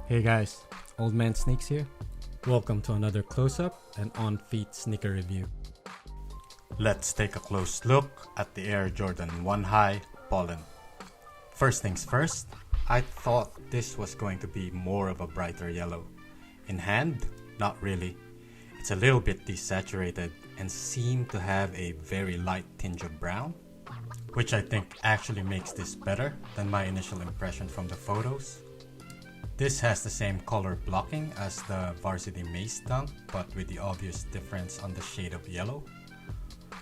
Hey guys, Oldmansneaks here. Welcome to another close-up and on-feet sneaker review. Let's take a close look at the Air Jordan 1 High Pollen. First things first, I thought this was going to be more of a brighter yellow. In hand, not really. It's a little bit desaturated and seemed to have a very light tinge of brown, which I think actually makes this better than my initial impression from the photos. This has the same color blocking as the Varsity Mace Dunk, but with the obvious difference on the shade of yellow.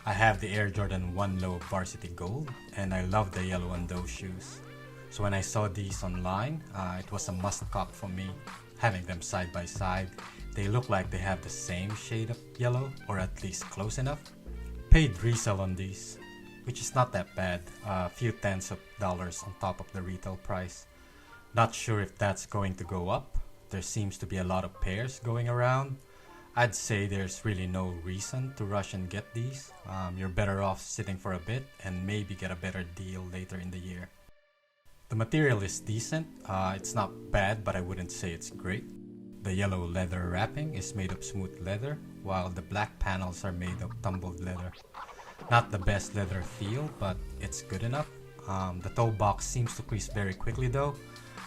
I have the Air Jordan 1 Low Varsity Gold, and I love the yellow on those shoes. So when I saw these online, it was a must cop for me. Having them side by side, they look like they have the same shade of yellow, or at least close enough. Paid resale on these, which is not that bad, a few tens of dollars on top of the retail price. Not sure if that's going to go up. There seems to be a lot of pairs going around. I'd say there's really no reason to rush and get these. You're better off sitting for a bit and maybe get a better deal later in the year. The material is decent. It's not bad, but I wouldn't say it's great. The yellow leather wrapping is made of smooth leather, while the black panels are made of tumbled leather. Not the best leather feel, but it's good enough. The toe box seems to crease very quickly though.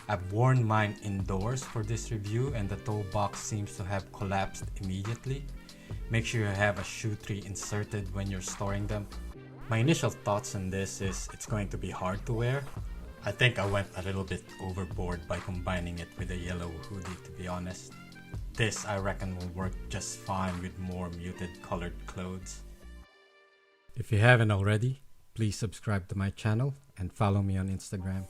I've worn mine indoors for this review and the toe box seems to have collapsed immediately. Make sure you have a shoe tree inserted when you're storing them. My initial thoughts on this is it's going to be hard to wear. I think I went a little bit overboard by combining it with a yellow hoodie, to be honest. This I reckon will work just fine with more muted colored clothes. If you haven't already, please subscribe to my channel and follow me on Instagram.